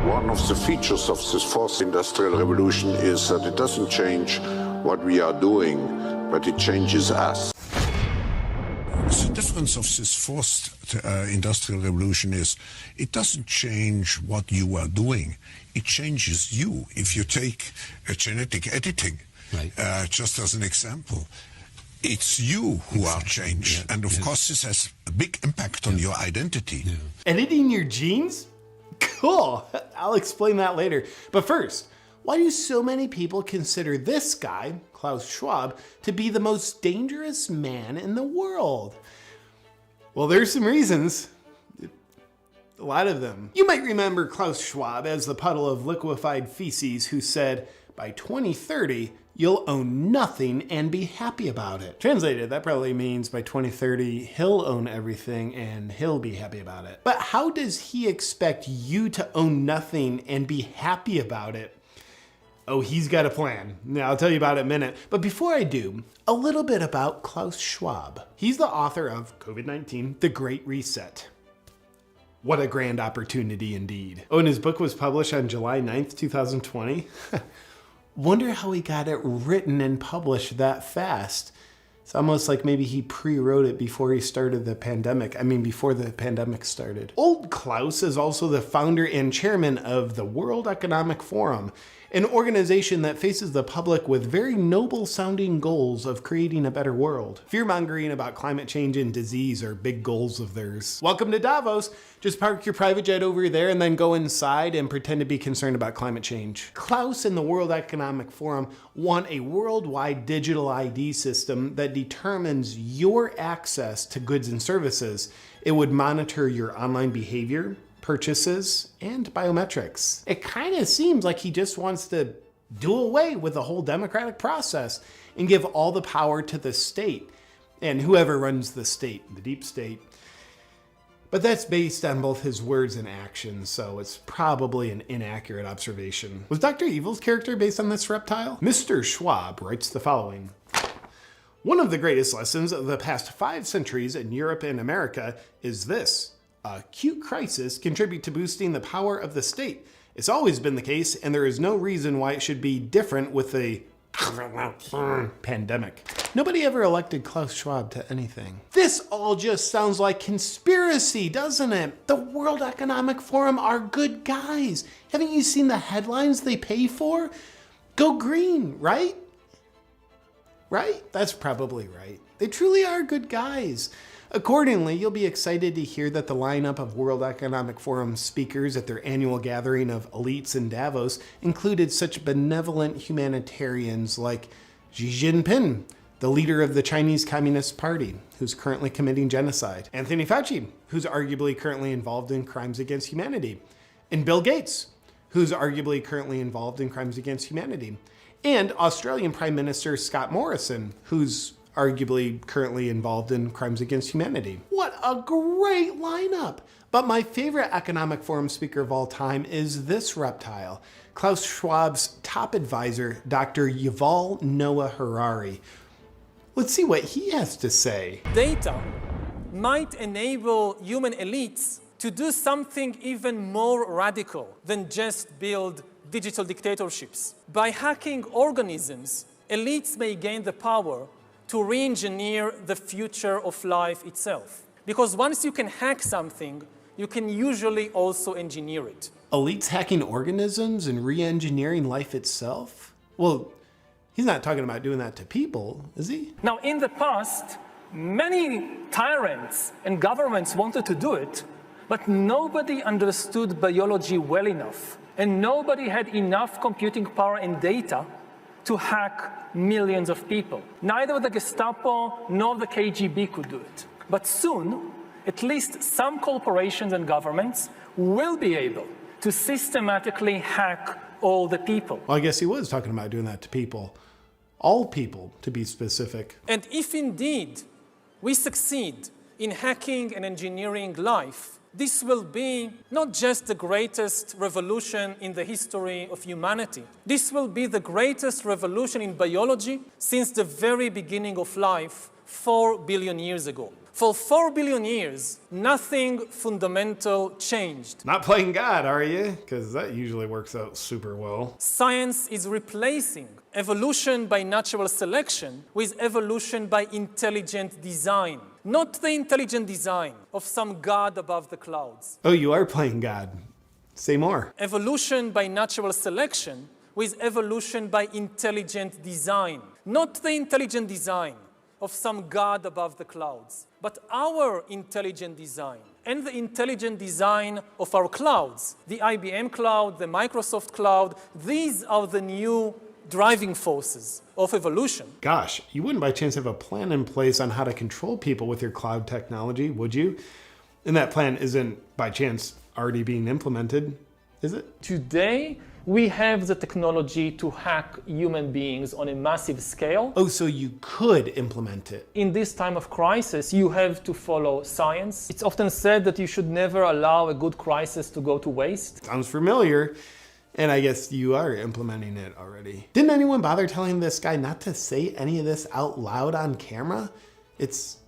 One of the features of this fourth industrial revolution is that it doesn't change what we are doing, but it changes us. The difference of this fourth industrial revolution is it doesn't change what you are doing, it changes you. If you take genetic editing, right. Just as an example, it's you who are changed. Yeah. And of course this has a big impact on your identity. Yeah. Editing your genes? Cool, I'll explain that later. But first, why do so many people consider this guy, Klaus Schwab, to be the most dangerous man in the world? Well, there's some reasons. A lot of them. You might remember Klaus Schwab as the puddle of liquefied feces who said, by 2030, you'll own nothing and be happy about it. Translated, that probably means by 2030, he'll own everything and he'll be happy about it. But how does he expect you to own nothing and be happy about it? Oh, he's got a plan. Now, I'll tell you about it in a minute. But before I do, a little bit about Klaus Schwab. He's the author of COVID-19, The Great Reset. What a grand opportunity indeed. Oh, and his book was published on July 9th, 2020. Wonder how he got it written and published that fast. It's almost like maybe he pre-wrote it before he started the pandemic. I mean, before the pandemic started. Old Klaus is also the founder and chairman of the World Economic Forum, an organization that faces the public with very noble sounding goals of creating a better world. Fear-mongering about climate change and disease are big goals of theirs. Welcome to Davos. Just park your private jet over there and then go inside and pretend to be concerned about climate change. Klaus and the World Economic Forum want a worldwide digital ID system that determines your access to goods and services. It would monitor your online behavior, purchases, and biometrics. It kind of seems like he just wants to do away with the whole democratic process and give all the power to the state and whoever runs the state, the deep state. But that's based on both his words and actions, so it's probably an inaccurate observation. Was Dr. Evil's character based on this reptile? Mr. Schwab writes the following. One of the greatest lessons of the past 5 centuries in Europe and America is this. Acute crises contribute to boosting the power of the state. It's always been the case, and there is no reason why it should be different with the pandemic. Nobody ever elected Klaus Schwab to anything. This all just sounds like conspiracy, doesn't it? The World Economic Forum are good guys. Haven't you seen the headlines they pay for? Go green, right? Right? That's probably right. They truly are good guys. Accordingly, you'll be excited to hear that the lineup of World Economic Forum speakers at their annual gathering of elites in Davos included such benevolent humanitarians like Xi Jinping, the leader of the Chinese Communist Party, who's currently committing genocide, Anthony Fauci, who's arguably currently involved in crimes against humanity, and Bill Gates, who's arguably currently involved in crimes against humanity, and Australian Prime Minister Scott Morrison, who's arguably currently involved in crimes against humanity. What a great lineup! But my favorite Economic Forum speaker of all time is this reptile, Klaus Schwab's top advisor, Dr. Yuval Noah Harari. Let's see what he has to say. Data might enable human elites to do something even more radical than just build digital dictatorships. By hacking organisms, elites may gain the power to re-engineer the future of life itself. Because once you can hack something, you can usually also engineer it. Elites hacking organisms and re-engineering life itself? Well, he's not talking about doing that to people, is he? Now, in the past, many tyrants and governments wanted to do it, but nobody understood biology well enough, and nobody had enough computing power and data to hack millions of people. Neither the Gestapo nor the KGB could do it. But soon, at least some corporations and governments will be able to systematically hack all the people. Well, I guess he was talking about doing that to people. All people, to be specific. And if indeed we succeed in hacking and engineering life, this will be not just the greatest revolution in the history of humanity. This will be the greatest revolution in biology since the very beginning of life 4 billion years ago. For 4 billion years, nothing fundamental changed. Not playing God, are you? Because that usually works out super well. Science is replacing evolution by natural selection with evolution by intelligent design. Not the intelligent design of some God above the clouds. Oh, you are playing God. Say more. Evolution by natural selection with evolution by intelligent design. Not the intelligent design of some God above the clouds, but our intelligent design and the intelligent design of our clouds. The IBM cloud, the Microsoft cloud, these are the new driving forces of evolution. Gosh, you wouldn't by chance have a plan in place on how to control people with your cloud technology, would you? And that plan isn't by chance already being implemented, is it? Today, we have the technology to hack human beings on a massive scale. Oh, so you could implement it. In this time of crisis, you have to follow science. It's often said that you should never allow a good crisis to go to waste. Sounds familiar. And I guess you are implementing it already. Didn't anyone bother telling this guy not to say any of this out loud on camera? It's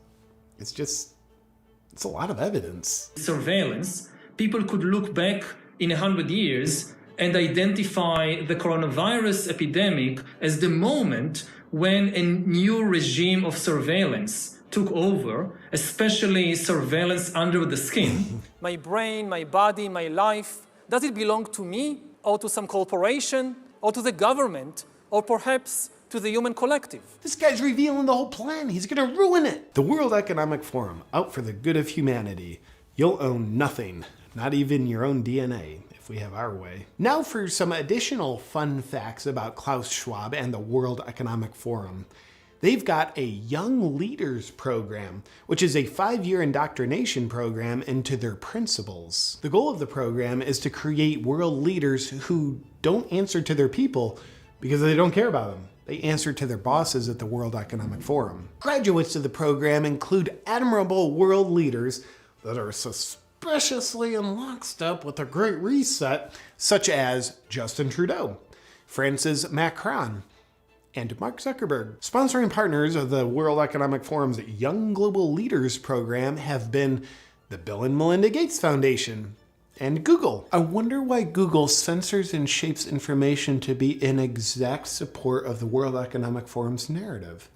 a lot of evidence. Surveillance, people could look back in 100 years and identify the coronavirus epidemic as the moment when a new regime of surveillance took over, especially surveillance under the skin. My brain, my body, my life, does it belong to me or to some corporation or to the government or perhaps to the human collective? This guy's revealing the whole plan. He's gonna ruin it. The World Economic Forum, out for the good of humanity. You'll own nothing, not even your own DNA, if we have our way. Now for some additional fun facts about Klaus Schwab and the World Economic Forum. They've got a Young Leaders Program, which is a 5-year indoctrination program into their principles. The goal of the program is to create world leaders who don't answer to their people because they don't care about them. They answer to their bosses at the World Economic Forum. Graduates of the program include admirable world leaders that are suspiciously in lockstep with the Great Reset, such as Justin Trudeau, Francis Macron, and Mark Zuckerberg. Sponsoring partners of the World Economic Forum's Young Global Leaders program have been the Bill and Melinda Gates Foundation and Google. I wonder why Google censors and shapes information to be in exact support of the World Economic Forum's narrative.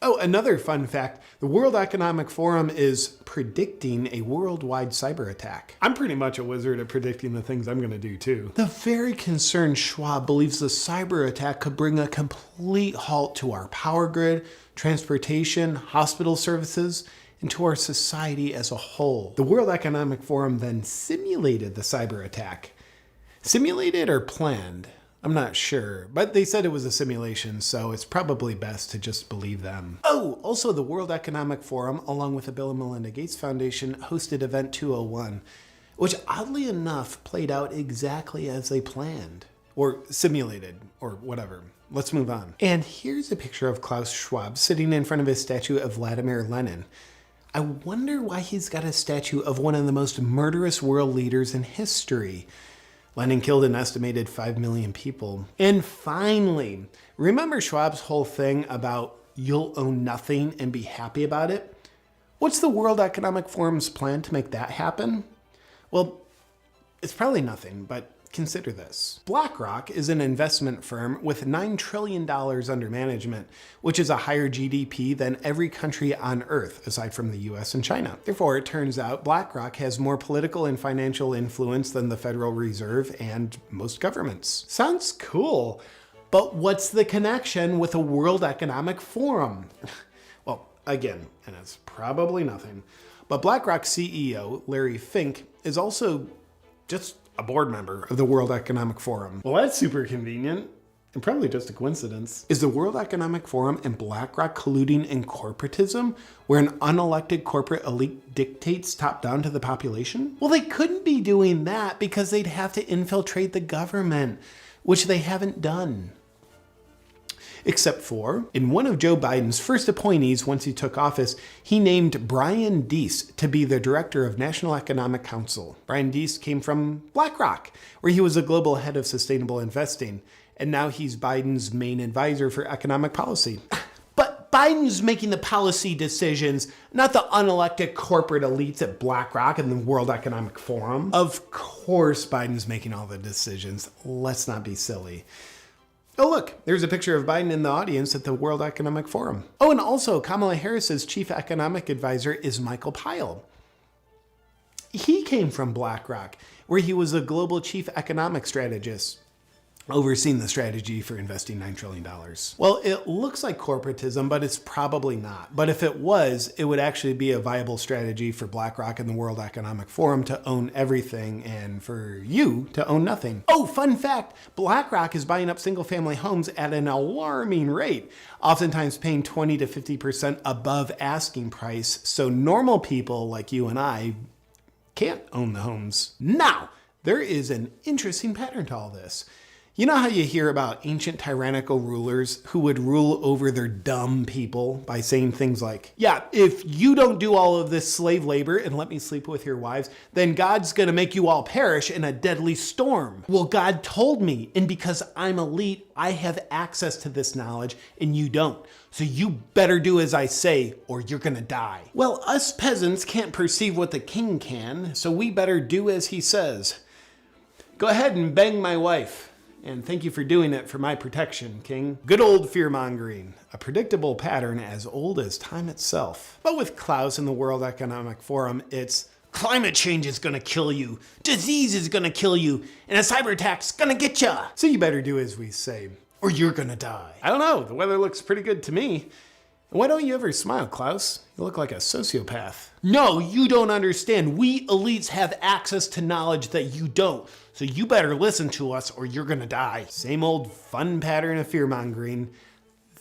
Oh, another fun fact, the World Economic Forum is predicting a worldwide cyber attack. I'm pretty much a wizard at predicting the things I'm gonna do too. The very concerned Schwab believes the cyber attack could bring a complete halt to our power grid, transportation, hospital services, and to our society as a whole. The World Economic Forum then simulated the cyber attack. Simulated or planned? I'm not sure, but they said it was a simulation, so it's probably best to just believe them. Oh, also the World Economic Forum, along with the Bill and Melinda Gates Foundation, hosted Event 201, which oddly enough played out exactly as they planned. Or simulated, or whatever. Let's move on. And here's a picture of Klaus Schwab sitting in front of his statue of Vladimir Lenin. I wonder why he's got a statue of one of the most murderous world leaders in history. Lenin killed an estimated 5 million people. And finally, remember Schwab's whole thing about you'll own nothing and be happy about it? What's the World Economic Forum's plan to make that happen? Well, it's probably nothing, but consider this. BlackRock is an investment firm with $9 trillion under management, which is a higher GDP than every country on Earth, aside from the US and China. Therefore, it turns out BlackRock has more political and financial influence than the Federal Reserve and most governments. Sounds cool, but what's the connection with the World Economic Forum? Well, again, and it's probably nothing, but BlackRock CEO Larry Fink is also just a board member of the World Economic Forum. Well, that's super convenient and probably just a coincidence. Is the World Economic Forum and BlackRock colluding in corporatism, where an unelected corporate elite dictates top down to the population? Well, they couldn't be doing that because they'd have to infiltrate the government, which they haven't done. Except for, in one of Joe Biden's first appointees once he took office, he named Brian Deese to be the director of National Economic Council. Brian Deese came from BlackRock, where he was a global head of sustainable investing, and now he's Biden's main advisor for economic policy. But Biden's making the policy decisions, not the unelected corporate elites at BlackRock and the World Economic Forum. Of course Biden's making all the decisions. Let's not be silly. Oh look, there's a picture of Biden in the audience at the World Economic Forum. Oh, and also Kamala Harris's chief economic advisor is Michael Pyle. He came from BlackRock, where he was a global chief economic strategist, overseeing the strategy for investing $9 trillion. Well, it looks like corporatism, but it's probably not. But if it was, it would actually be a viable strategy for BlackRock and the World Economic Forum to own everything and for you to own nothing. Oh, fun fact, BlackRock is buying up single-family homes at an alarming rate, oftentimes paying 20 to 50% above asking price, so normal people like you and I can't own the homes. Now, there is an interesting pattern to all this. You know how you hear about ancient tyrannical rulers who would rule over their dumb people by saying things like, yeah, if you don't do all of this slave labor and let me sleep with your wives, then God's gonna make you all perish in a deadly storm. Well, God told me, and because I'm elite, I have access to this knowledge and you don't. So you better do as I say or you're gonna die. Well, us peasants can't perceive what the king can, so we better do as he says. Go ahead and bang my wife. And thank you for doing it for my protection, King. Good old fear-mongering, a predictable pattern as old as time itself. But with Klaus and the World Economic Forum, it's climate change is gonna kill you, disease is gonna kill you, and a cyber attack's gonna get ya. So you better do as we say, or you're gonna die. I don't know, the weather looks pretty good to me. Why don't you ever smile, Klaus? You look like a sociopath. No, you don't understand. We elites have access to knowledge that you don't. So you better listen to us or you're gonna die. Same old fun pattern of fear-mongering.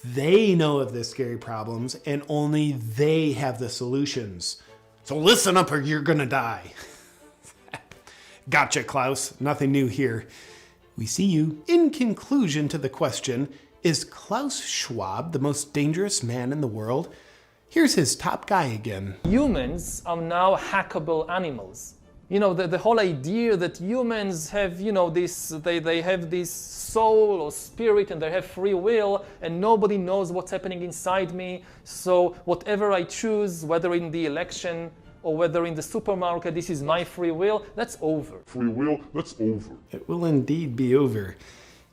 They know of the scary problems and only they have the solutions. So listen up or you're gonna die. Gotcha, Klaus. Nothing new here. We see you. In conclusion to the question, is Klaus Schwab the most dangerous man in the world? Here's his top guy again. Humans are now hackable animals. You know, the whole idea that humans have, you know, they have this soul or spirit and they have free will and nobody knows what's happening inside me. So whatever I choose, whether in the election or whether in the supermarket, this is my free will, that's over. Free will, that's over. It will indeed be over.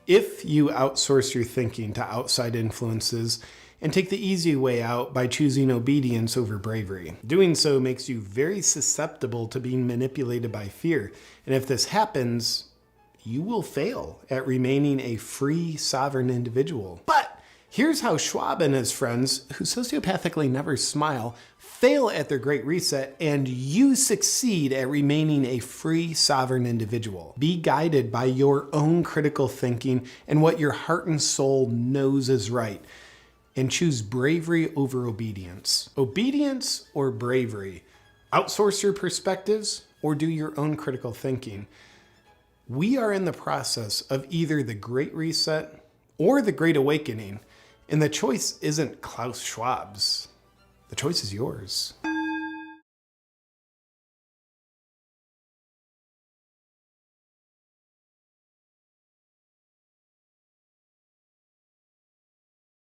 If you outsource your thinking to outside influences and take the easy way out by choosing obedience over bravery. Doing so makes you very susceptible to being manipulated by fear. And if this happens, you will fail at remaining a free, sovereign individual. But here's how Schwab and his friends, who sociopathically never smile, fail at their great reset and you succeed at remaining a free, sovereign individual. Be guided by your own critical thinking and what your heart and soul knows is right. And choose bravery over obedience. Obedience or bravery? Outsource your perspectives or do your own critical thinking? We are in the process of either the Great Reset or the Great Awakening, and the choice isn't Klaus Schwab's. The choice is yours.